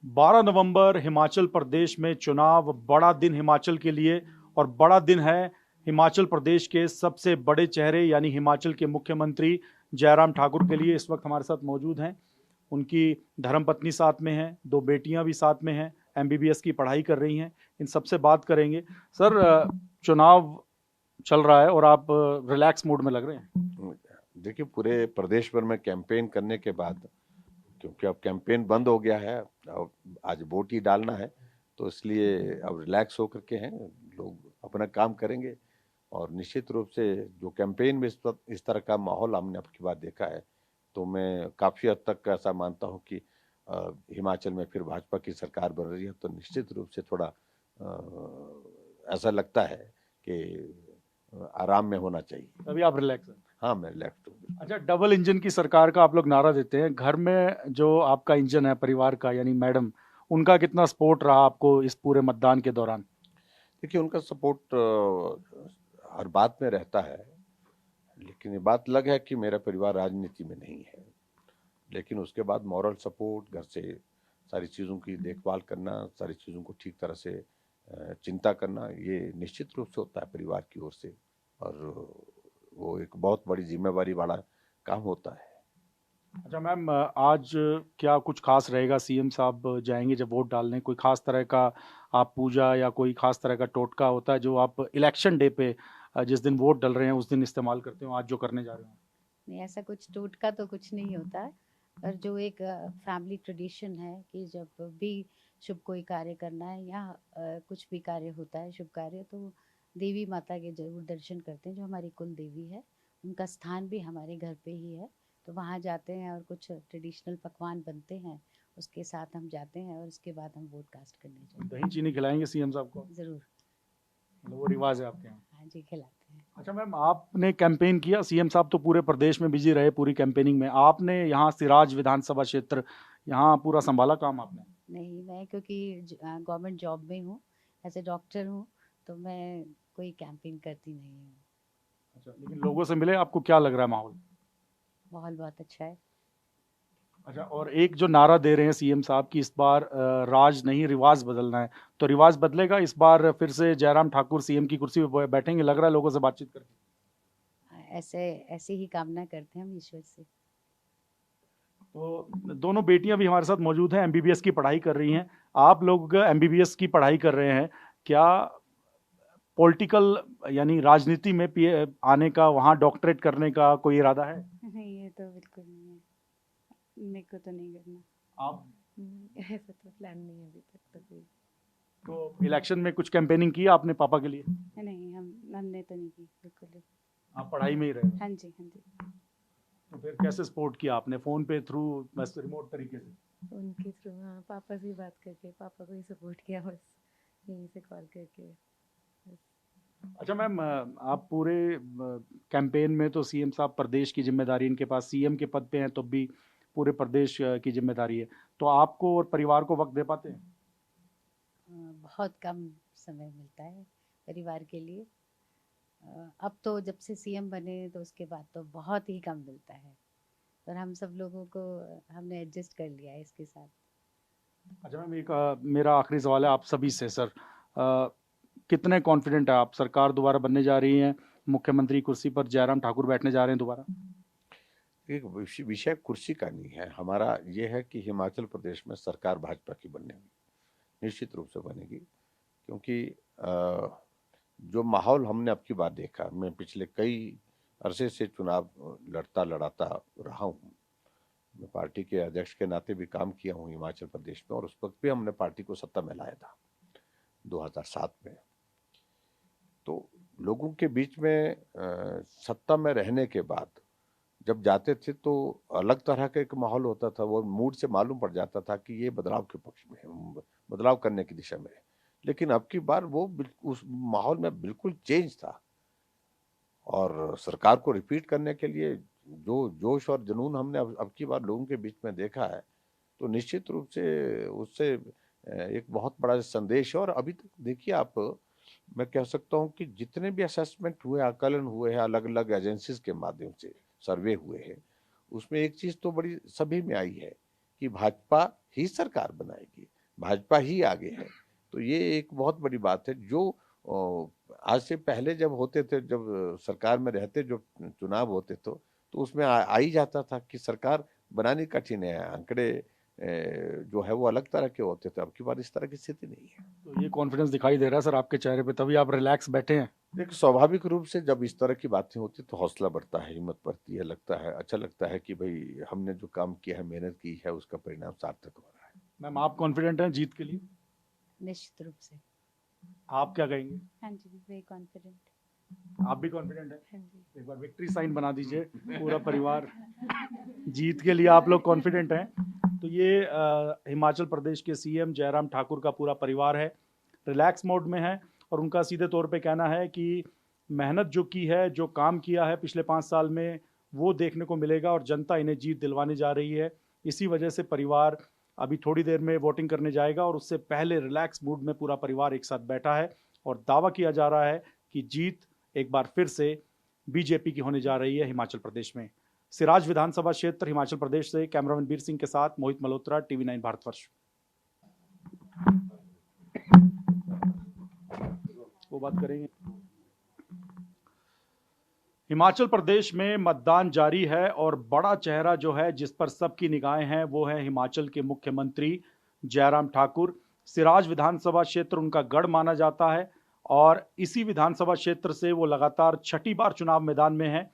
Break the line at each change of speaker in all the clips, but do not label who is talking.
12 नवंबर हिमाचल प्रदेश में चुनाव, बड़ा दिन हिमाचल के लिए और बड़ा दिन है हिमाचल प्रदेश के सबसे बड़े चेहरे यानी हिमाचल के मुख्यमंत्री जयराम ठाकुर के लिए। इस वक्त हमारे साथ मौजूद हैं, उनकी धर्मपत्नी साथ में है, दो बेटियां भी साथ में हैं, एमबीबीएस की पढ़ाई कर रही हैं। इन सबसे बात करेंगे। सर, चुनाव चल रहा है और आप रिलैक्स मूड में लग रहे हैं।
देखिए, पूरे प्रदेश भर में कैंपेन करने के बाद, क्योंकि अब कैंपेन बंद हो गया है, अब आज वोट ही डालना है, तो इसलिए अब रिलैक्स होकर के हैं लोग, अपना काम करेंगे। और निश्चित रूप से जो कैंपेन में इस तरह का माहौल हमने अब की बार देखा है, तो मैं काफ़ी हद तक ऐसा मानता हूँ कि हिमाचल में फिर भाजपा की सरकार बन रही है, तो निश्चित रूप से थोड़ा ऐसा लगता है कि आराम में होना चाहिए।
अभी आप रिलैक्स हैं?
हाँ, मैं रिलैक्स हूँ।
अच्छा, डबल इंजन की सरकार का आप लोग नारा देते हैं। घर में जो आपका इंजन है परिवार का यानी मैडम, उनका कितना सपोर्ट रहा आपको इस पूरे मतदान के दौरान?
देखिए, उनका सपोर्ट हर बात में रहता है, लेकिन ये बात अलग है कि मेरा परिवार राजनीति में नहीं है। लेकिन उसके बाद मॉरल सपोर्ट, घर से सारी चीज़ों की देखभाल करना, सारी चीज़ों को ठीक तरह से चिंता करना, ये निश्चित रूप से होता है परिवार की ओर से, और वो एक बहुत बड़ी जिम्मेवारी वाला काम होता है।
अच्छा मैम, आज क्या कुछ खास रहेगा? सीएम साहब जाएंगे जब वोट डालने, कोई खास तरह का आप पूजा या कोई खास तरह का टोटका होता है जो आप इलेक्शन डे पे जिस दिन वोट डल रहे हैं उस दिन इस्तेमाल करते हो, आज जो करने जा रहे हो?
नहीं, ऐसा कुछ टोटका तो कुछ नहीं होता है। पर जो एक फैमिली ट्रेडिशन है कि जब भी शुभ कोई कार्य करना है या कुछ भी कार्य होता है शुभ कार्य, तो देवी माता के जरूर दर्शन करते हैं। जो हमारी कुल देवी है, उनका स्थान भी हमारे घर पे ही है, तो वहाँ जाते हैं और कुछ ट्रेडिशनल पकवान बनते हैं, उसके साथ हम जाते हैं और उसके बाद हम वोट कास्ट करने जाते हैं।
दही चीनी खिलाएंगे सीएम साहब को?
ज़रूर।
मतलब वो रिवाज है आपके यहाँ?
हाँ जी, खिलाते हैं।
अच्छा मैम, आपने कैंपेन किया, सीएम साहब तो पूरे प्रदेश में बिजी रहे पूरी कैंपेनिंग में, आपने यहाँ सिराज विधानसभा क्षेत्र यहाँ पूरा संभाला काम आपने?
नहीं, मैं क्योंकि गवर्नमेंट जॉब में हूँ, एज ए डॉक्टर हूँ, तो मैं कोई कैंपेन करती नहीं हूँ।
अच्छा, लेकिन लोगों से मिले, आपको क्या लग रहा है माहौल?
माहौल बहुत अच्छा है।
अच्छा, और एक जो नारा दे रहे हैं सीएम साहब की इस बार राज नहीं रिवाज बदलना है, तो रिवाज बदलेगा इस बार? फिर से जयराम ठाकुर सीएम की कुर्सी पे बैठेंगे, लग रहा है लोगों से बातचीत करके?
ऐसे ऐसे ही कामना करते हैं हम ईश्वर से।
तो दोनों बेटियां भी हमारे साथ मौजूद हैं, एमबीबीएस की पढ़ाई कर रही हैं। आप लोग एमबीबीएस की पढ़ाई कर रहे हैं, क्या पॉलिटिकल यानी राजनीति में आने का, वहाँ डॉक्टरेट करने का कोई इरादा है?
नहीं, ये तो बिल्कुल नहीं है। मेरे को तो नहीं करना।
आप
ऐसा तो प्लान नहीं है अभी तक तो कोई।
तो इलेक्शन में कुछ कैंपेनिंग की आपने पापा के लिए?
नहीं, हमने तो नहीं की बिल्कुल भी।
आप पढ़ाई में ही रहे?
हाँ जी, हाँ जी।
तो फिर कैसे सपोर्ट किया आपने? फोन पे थ्रू, बस रिमोट तरीके से?
उनके थ्रू, हाँ, पापा से बात करके पापा को ही सपोर्ट किया बस, यहीं से कॉल करके बस।
अच्छा मैम, आप पूरे कैंपेन में तो सीएम साहब प्रदेश की जिम्मेदारी, इनके पास सीएम के पद पे हैं तो भी पूरे प्रदेश की जिम्मेदारी है, तो आपको और परिवार को वक्त दे पाते हैं?
बहुत कम समय मिलता है परिवार के लिए। अब तो जब से सीएम बने तो उसके बाद तो बहुत ही कम मिलता है, पर हम सब लोगों को हमने एडजस्ट कर लिया है इसके साथ।
अच्छा मैम, एक मेरा आखिरी सवाल है आप सभी से सर, कितने कॉन्फिडेंट है आप, सरकार दोबारा बनने जा रही है, मुख्यमंत्री कुर्सी पर जयराम ठाकुर बैठने जा रहे हैं दोबारा?
एक विषय कुर्सी का नहीं है हमारा, ये है कि हिमाचल प्रदेश में सरकार भाजपा की बनेगी, निश्चित रूप से बनेगी। क्योंकि जो माहौल हमने अब की बार देखा, मैं पिछले कई अरसे से चुनाव लड़ाता रहा हूँ, मैं पार्टी के अध्यक्ष के नाते भी काम किया हूँ हिमाचल प्रदेश में, और उस वक्त भी हमने पार्टी को सत्ता में लाया था 2007 में। तो लोगों के बीच में सत्ता में रहने के बाद जब जाते थे तो अलग तरह का एक माहौल होता था, वो मूड से मालूम पड़ जाता था कि ये बदलाव के पक्ष में है, बदलाव करने की दिशा में है। लेकिन अब की बार वो उस माहौल में बिल्कुल चेंज था, और सरकार को रिपीट करने के लिए जो जोश और जुनून हमने अब की बार लोगों के बीच में देखा है, तो निश्चित रूप से उससे एक बहुत बड़ा संदेश है। और अभी तक देखिए आप, मैं कह सकता हूँ कि जितने भी असेसमेंट हुए, आकलन हुए हैं अलग अलग एजेंसीज के माध्यम से, सर्वे हुए हैं, उसमें एक चीज़ तो बड़ी सभी में आई है कि भाजपा ही सरकार बनाएगी, भाजपा ही आगे है। तो ये एक बहुत बड़ी बात है जो आज से पहले जब होते थे, जब सरकार में रहते जो चुनाव होते तो उसमें आ ही जाता था कि सरकार बनानी कठिन है, आंकड़े जो है वो अलग तरह के होते थे। अब की बार इस तरह की स्थिति नहीं है।
तो ये कॉन्फिडेंस दिखाई दे रहा है सर आपके चेहरे पे, तभी आप रिलैक्स बैठे हैं।
देखिए, स्वाभाविक रूप से जब इस तरह की बातें होती तो हौसला बढ़ता है, हिम्मत बढ़ती है, लगता है अच्छा लगता है कि भाई हमने जो काम किया है, मेहनत की है, उसका परिणाम सार्थक हो रहा है।
मैम आप कॉन्फिडेंट हैं जीत के लिए?
निश्चित रूप से।
आप क्या कहेंगे?
हाँ जी, वेरी कॉन्फिडेंट।
आप भी कॉन्फिडेंट हैं?
हाँ जी।
एक बार विक्ट्री साइन बना दीजिए, पूरा परिवार जीत के लिए आप लोग कॉन्फिडेंट हैं। तो ये हिमाचल प्रदेश के सीएम जयराम ठाकुर का पूरा परिवार है, रिलैक्स मोड में है और उनका सीधे तौर पे कहना है कि मेहनत जो की है, जो काम किया है पिछले 5 साल में, वो देखने को मिलेगा और जनता इन्हें जीत दिलवाने जा रही है। इसी वजह से परिवार अभी थोड़ी देर में वोटिंग करने जाएगा और उससे पहले रिलैक्स मूड में पूरा परिवार एक साथ बैठा है और दावा किया जा रहा है कि जीत एक बार फिर से बीजेपी की होने जा रही है हिमाचल प्रदेश में। सिराज विधानसभा क्षेत्र हिमाचल प्रदेश से कैमरामैन वीर सिंह के साथ मोहित मल्होत्रा, TV9 भारतवर्ष। वो बात करेंगे। हिमाचल प्रदेश में मतदान जारी है और बड़ा चेहरा जो है जिस पर सबकी निगाहें हैं वो है हिमाचल के मुख्यमंत्री जयराम ठाकुर। सिराज विधानसभा क्षेत्र उनका गढ़ माना जाता है और इसी विधानसभा क्षेत्र से वो लगातार 6ठी बार चुनाव मैदान में हैं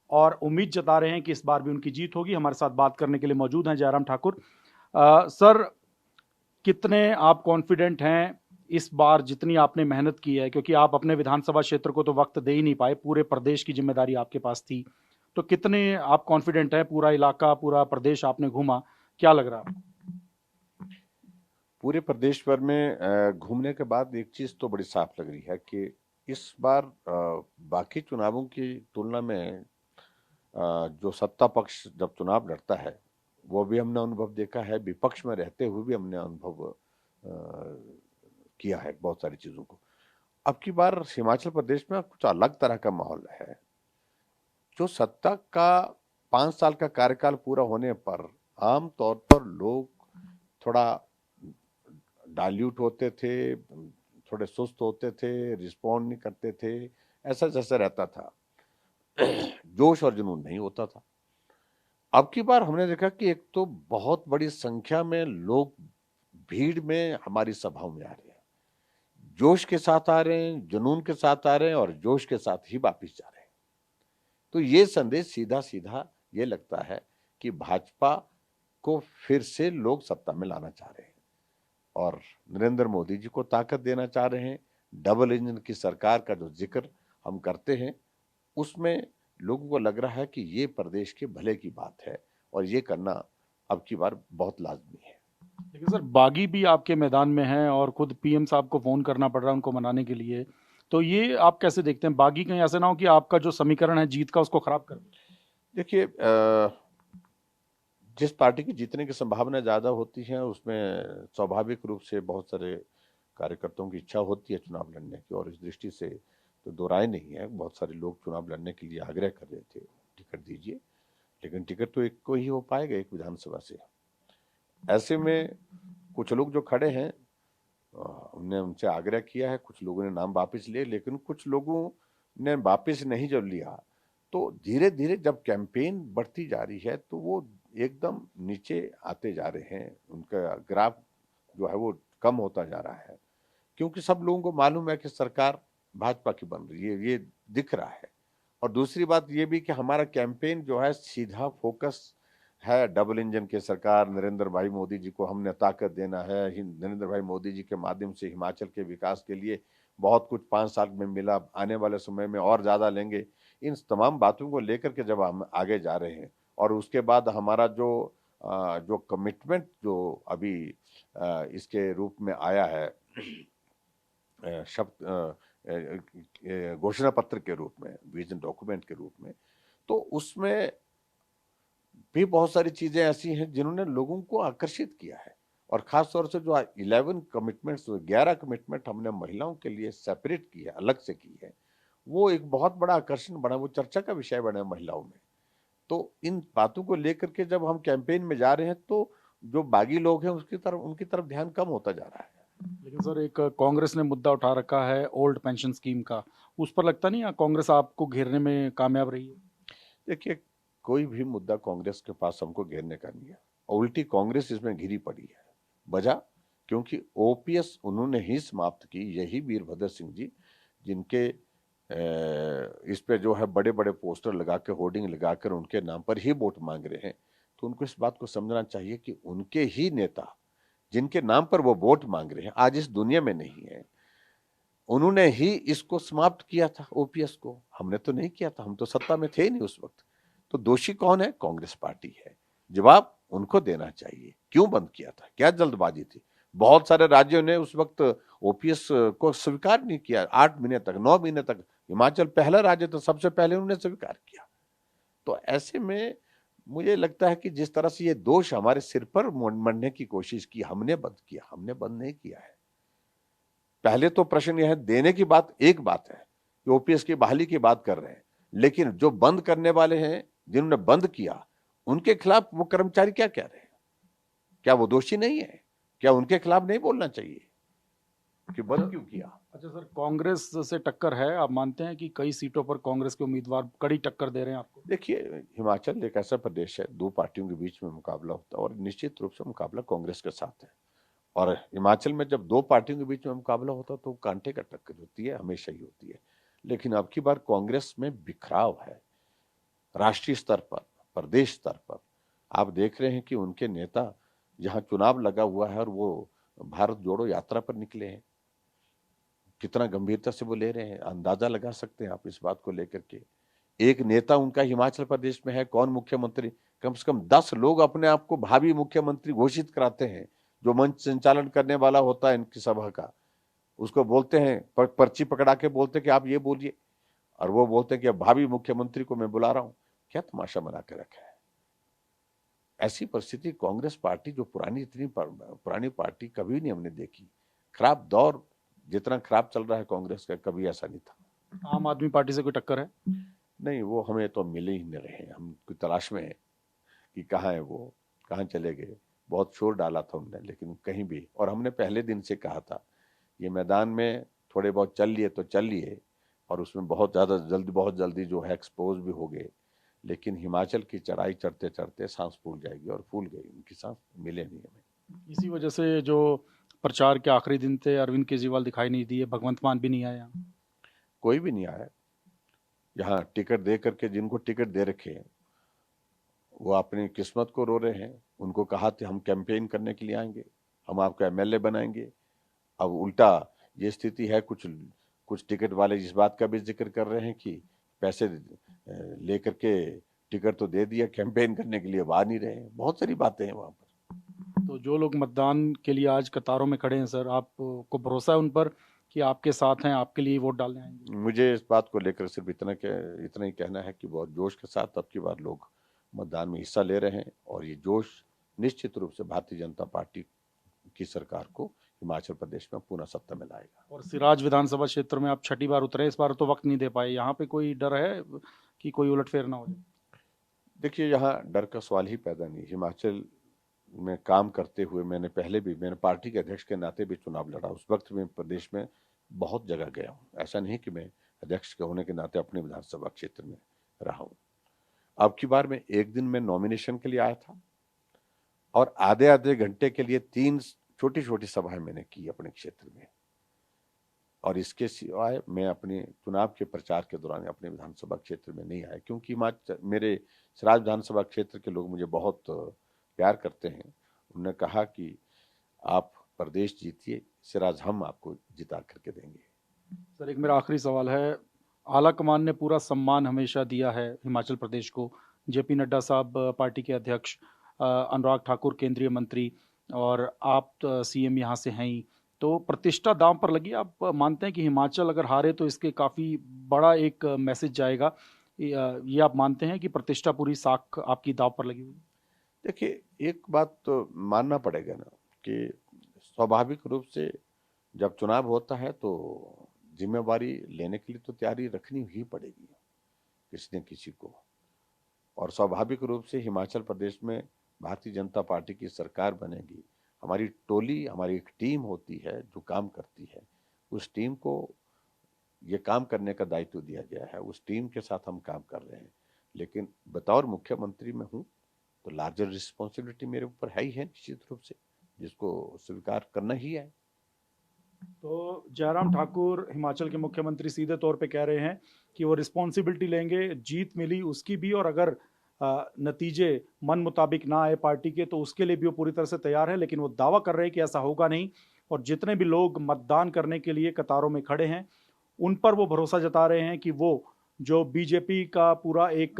और उम्मीद जता रहे हैं कि इस बार भी उनकी जीत होगी। हमारे साथ बात करने के लिए मौजूद हैं जयराम ठाकुर। सर, कितने आप कॉन्फिडेंट हैं इस बार, जितनी आपने मेहनत की है, क्योंकि आप अपने विधानसभा क्षेत्र को तो वक्त दे ही नहीं पाए, पूरे प्रदेश की जिम्मेदारी आपके पास थी, तो कितने आप कॉन्फिडेंट हैं? पूरा इलाका, पूरा प्रदेश आपने घूमा, क्या लग रहा है आपको?
पूरे प्रदेश भर में घूमने के बाद एक चीज तो बड़ी साफ लग रही है कि इस बार बाकी चुनावों की तुलना में जो सत्ता पक्ष जब चुनाव लड़ता है वो भी हमने अनुभव देखा है, विपक्ष में रहते हुए भी हमने अनुभव किया है बहुत सारी चीजों को। अब की बार हिमाचल प्रदेश में कुछ अलग तरह का माहौल है। जो सत्ता का 5 साल का कार्यकाल पूरा होने पर आम तौर पर लोग थोड़ा डाइल्यूट होते थे, थोड़े सुस्त होते थे, रिस्पॉन्ड नहीं करते थे, ऐसा जैसा रहता था, जोश और जुनून नहीं होता था। अब की बार हमने देखा कि एक तो बहुत बड़ी संख्या में लोग भीड़ में हमारी सभाओं में आ रहे हैं, जोश के साथ आ रहे हैं, जुनून के साथ आ रहे हैं और जोश के साथ ही वापिस जा रहे हैं। तो ये संदेश सीधा सीधा ये लगता है कि भाजपा को फिर से लोग सत्ता में लाना चाह रहे हैं और नरेंद्र मोदी जी को ताकत देना चाह रहे हैं। डबल इंजन की सरकार का जो जिक्र हम करते हैं उसमें लोगों को लग रहा है कि ये प्रदेश के भले की बात है और ये करना अब की बार बहुत लाजमी है।
लेकिन सर, बागी भी आपके मैदान में हैं और खुद पीएम साहब को फोन करना पड़ रहा है उनको मनाने के लिए, तो ये आप कैसे देखते हैं? बागी कहीं ऐसा ना हो कि आपका जो समीकरण है जीत का उसको खराब कर?
देखिए, जिस पार्टी की जीतने की संभावना ज्यादा होती है उसमें स्वाभाविक रूप से बहुत सारे कार्यकर्ताओं की इच्छा होती है चुनाव लड़ने की और इस दृष्टि से तो दो राय नहीं है। बहुत सारे लोग चुनाव लड़ने के लिए आग्रह कर रहे थे टिकट दीजिए, लेकिन टिकट तो एक को ही हो पाएगा, एक विधानसभा से। ऐसे में कुछ लोग जो खड़े हैं हमने उनसे आग्रह किया है, कुछ लोगों ने नाम वापस लिए, लेकिन कुछ लोगों ने वापस नहीं जो लिया तो धीरे धीरे जब कैंपेन बढ़ती जा रही है तो वो एकदम नीचे आते जा रहे हैं, उनका ग्राफ जो है वो कम होता जा रहा है, क्योंकि सब लोगों को मालूम है कि सरकार भाजपा की बन रही है, ये दिख रहा है। और दूसरी बात ये भी कि हमारा कैंपेन जो है सीधा फोकस है डबल इंजन की सरकार, नरेंद्र भाई मोदी जी को हमने ताकत देना है, नरेंद्र भाई मोदी जी के माध्यम से हिमाचल के विकास के लिए बहुत कुछ 5 साल में मिला, आने वाले समय में और ज्यादा लेंगे। इन तमाम बातों को लेकर के जब हम आगे जा रहे हैं और उसके बाद हमारा जो कमिटमेंट जो अभी इसके रूप में आया है, शब्द घोषणा पत्र के रूप में, विजन डॉक्यूमेंट के रूप में, तो उसमें भी बहुत सारी चीजें ऐसी हैं जिन्होंने लोगों को आकर्षित किया है। और खास तौर से जो 11 कमिटमेंट्स, 11 कमिटमेंट हमने महिलाओं के लिए सेपरेट की है, अलग से की है, वो एक बहुत बड़ा आकर्षण बना, वो चर्चा का विषय बना महिलाओं में। तो इन बातों को लेकर के जब हम कैंपेन में जा रहे हैं तो जो बागी लोग हैं उसकी तरफ, उनकी तरफ ध्यान कम होता जा रहा है।
लेकिन सर एक कांग्रेस ने मुद्दा उठा रखा है ओल्ड पेंशन स्कीम का, उस पर लगता नहीं कांग्रेस आपको घेरने में कामयाब रही है?
देखिए, कोई भी मुद्दा कांग्रेस के पास हमको घेरने का नहीं है, उल्टी कांग्रेस इसमें घिरी पड़ी है। वजह, क्योंकि ओपीएस उन्होंने ही समाप्त की, यही वीरभद्र सिंह जी जिनके इस पे जो है बड़े बड़े पोस्टर लगा के, होर्डिंग लगाकर उनके नाम पर ही वोट मांग रहे हैं, तो उनको इस बात को समझना चाहिए कि उनके ही नेता जिनके नाम पर वो वोट मांग रहे हैं आज इस दुनिया में नहीं है, उन्होंने ही इसको समाप्त किया था ओपीएस को। हमने तो नहीं किया था, हम तो सत्ता में थे ही नहीं उस वक्त। तो दोषी कौन है? कांग्रेस पार्टी है। जवाब उनको देना चाहिए, क्यों बंद किया था, क्या जल्दबाजी थी? बहुत सारे राज्यों ने उस वक्त ओपीएस को स्वीकार नहीं किया, 8 महीने तक, 9 महीने तक। हिमाचल पहला राज्य था, सबसे पहले उन्होंने स्वीकार किया। तो ऐसे में मुझे लगता है कि जिस तरह से ये दोष हमारे सिर पर मढ़ने की कोशिश की, हमने बंद किया, हमने बंद नहीं किया है। पहले तो प्रश्न यह है, देने की बात एक बात है कि ओपीएस की बहाली की बात कर रहे हैं, लेकिन जो बंद करने वाले हैं, जिन्होंने बंद किया, उनके खिलाफ वो कर्मचारी क्या कह रहे हैं? क्या वो दोषी नहीं है? क्या उनके खिलाफ नहीं बोलना चाहिए कि बंद क्यों किया?
अच्छा सर, कांग्रेस से टक्कर है, आप मानते हैं कि कई सीटों पर कांग्रेस के उम्मीदवार कड़ी टक्कर दे रहे हैं आपको?
देखिए, हिमाचल एक ऐसा प्रदेश है, दो पार्टियों के बीच में मुकाबला होता है और निश्चित रूप से मुकाबला कांग्रेस के साथ है। और हिमाचल में जब दो पार्टियों के बीच में मुकाबला होता है तो कांटे का टक्कर होती है, हमेशा ही होती है। लेकिन अब की बार कांग्रेस में बिखराव है, राष्ट्रीय स्तर पर, प्रदेश स्तर पर। आप देख रहे हैं कि उनके नेता जहां चुनाव लगा हुआ है और वो भारत जोड़ो यात्रा पर निकले हैं, कितना गंभीरता से वो ले रहे हैं, अंदाजा लगा सकते हैं आप इस बात को लेकर के। एक नेता उनका हिमाचल प्रदेश में है, कौन मुख्यमंत्री? कम से कम 10 लोग अपने आप को भावी मुख्यमंत्री घोषित कराते हैं। जो मंच संचालन करने वाला होता है इनकी सभा का, उसको बोलते हैं, पर्ची पकड़ा के बोलते हैं कि आप ये बोलिए, और वो बोलते हैं कि अब भावी मुख्यमंत्री को मैं बुला रहा हूं। क्या तमाशा बना के रखा है? ऐसी परिस्थिति कांग्रेस पार्टी, जो इतनी पुरानी पार्टी कभी नहीं हमने देखी। खराब दौर जितना खराब चल रहा है कांग्रेस का, कभी ऐसा नहीं था।
आम आदमी पार्टी से कोई टक्कर है?
नहीं, वो हमें तो मिले ही नहीं रहे, हम की तलाश में है कि कहाँ है वो, कहाँ चले गए। बहुत शोर डाला था उनने, लेकिन कहीं भी। और हमने पहले दिन से कहा था, ये मैदान में थोड़े बहुत चल लिए तो चल लिए, और उसमें बहुत जल्दी जो है एक्सपोज भी हो गए। लेकिन हिमाचल की चढ़ाई चढ़ते चढ़ते सांस फूल जाएगी, और फूल गई उनकी सांस, मिले नहीं हमें।
इसी वजह से जो प्रचार के आखिरी दिन थे, अरविंद केजरीवाल दिखाई नहीं दिए, भगवंत मान भी नहीं आया।
कोई भी नहीं आया। यहाँ टिकट दे करके, जिनको टिकट दे रखे हैं वो अपनी किस्मत को रो रहे हैं। उनको कहा था हम कैंपेन करने के लिए आएंगे, हम आपको एमएलए बनाएंगे। अब उल्टा ये स्थिति है, कुछ टिकट वाले इस बात का भी जिक्र कर रहे हैं कि पैसे लेकर के टिकट तो दे दिया, कैंपेन करने के लिए अब आ नहीं रहे हैं। बहुत सारी बातें हैं वहां पर।
तो जो लोग मतदान के लिए आज कतारों में खड़े हैं सर, आपको भरोसा है उन पर कि आपके साथ हैं, आपके लिए वोट डालने आएंगे?
मुझे इस बात को लेकर सिर्फ इतना ही कहना है कि बहुत जोश के साथ अब की बार लोग मतदान में हिस्सा ले रहे हैं, और ये जोश निश्चित रूप से भारतीय जनता पार्टी की सरकार को हिमाचल प्रदेश में पुनः सत्ता में लाएगा।
और सिराज विधानसभा क्षेत्र में आप छठी बार उतरे, इस बार तो वक्त नहीं दे पाए, यहाँ पे कोई डर है कि कोई उलटफेर ना हो जाए?
देखिए, यहाँ डर का सवाल ही पैदा नहीं। हिमाचल में काम करते हुए मैंने पार्टी के अध्यक्ष के नाते भी चुनाव लड़ा। उस वक्त में प्रदेश में बहुत जगह गया हूँ, ऐसा नहीं कि मैं अध्यक्ष के होने के नाते अपने विधानसभा क्षेत्र में रहा हूँ। अब की बार में एक दिन में नॉमिनेशन के लिए आया था, और आधे आधे घंटे के लिए 3 छोटी छोटी सभाएं मैंने की अपने क्षेत्र में। और इसके सिवाय मैं अपने चुनाव के प्रचार के दौरान अपने विधानसभा क्षेत्र में नहीं आया, क्योंकि मेरे सिराज विधानसभा क्षेत्र के लोग मुझे बहुत प्यार करते हैं। उन्होंने कहा कि आप प्रदेश जीतिए, सिराज हम आपको जिता करके देंगे।
सर एक मेरा आखिरी सवाल है, आला कमान ने पूरा सम्मान हमेशा दिया है हिमाचल प्रदेश को, जेपी नड्डा साहब पार्टी के अध्यक्ष, अनुराग ठाकुर केंद्रीय मंत्री, और आप सीएम यहाँ से हैं ही, तो प्रतिष्ठा दांव पर लगी। आप मानते हैं कि हिमाचल अगर हारे तो इसके काफ़ी बड़ा एक मैसेज जाएगा, ये आप मानते हैं कि प्रतिष्ठा पूरी साख आपकी दांव पर लगी हुई?
देखिए, एक बात तो मानना पड़ेगा ना कि स्वाभाविक रूप से जब चुनाव होता है तो जिम्मेवारी लेने के लिए तो तैयारी रखनी ही पड़ेगी किसी न किसी को। और स्वाभाविक रूप से हिमाचल प्रदेश में भारतीय जनता पार्टी की सरकार बनेगी, हमारी टोली, हमारी एक टीम होती है जो काम करती है, उस टीम को ये काम करने का दायित्व दिया गया है, उस टीम के साथ हम काम कर रहे हैं। लेकिन बतौर मुख्यमंत्री मैं हूँ तो लार्जर रिस्पॉन्सिबिलिटी मेरे ऊपर है ही है, निश्चित रूप से, जिसको स्वीकार करना ही है।
तो जयराम ठाकुर हिमाचल के मुख्यमंत्री सीधे तौर पे कह रहे हैं कि वो रिस्पॉन्सिबिलिटी लेंगे, जीत मिली उसकी भी, और अगर नतीजे मन मुताबिक ना आए पार्टी के तो उसके लिए भी वो पूरी तरह से तैयार है। लेकिन वो दावा कर रहे हैं कि ऐसा होगा नहीं, और जितने भी लोग मतदान करने के लिए कतारों में खड़े हैं उन पर वो भरोसा जता रहे हैं कि वो जो बीजेपी का पूरा एक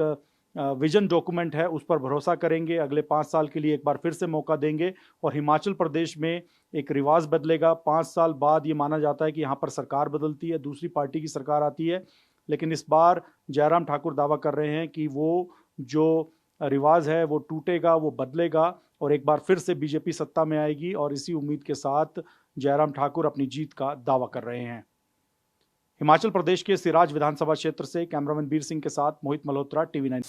विजन डॉक्यूमेंट है उस पर भरोसा करेंगे, अगले 5 साल के लिए एक बार फिर से मौका देंगे और हिमाचल प्रदेश में एक रिवाज बदलेगा। 5 साल बाद ये माना जाता है कि यहाँ पर सरकार बदलती है, दूसरी पार्टी की सरकार आती है, लेकिन इस बार जयराम ठाकुर दावा कर रहे हैं कि वो जो रिवाज है वो टूटेगा, वो बदलेगा और एक बार फिर से बीजेपी सत्ता में आएगी, और इसी उम्मीद के साथ जयराम ठाकुर अपनी जीत का दावा कर रहे हैं। हिमाचल प्रदेश के सिराज विधानसभा क्षेत्र से कैमरामैन बीर सिंह के साथ मोहित मल्होत्रा, TV9।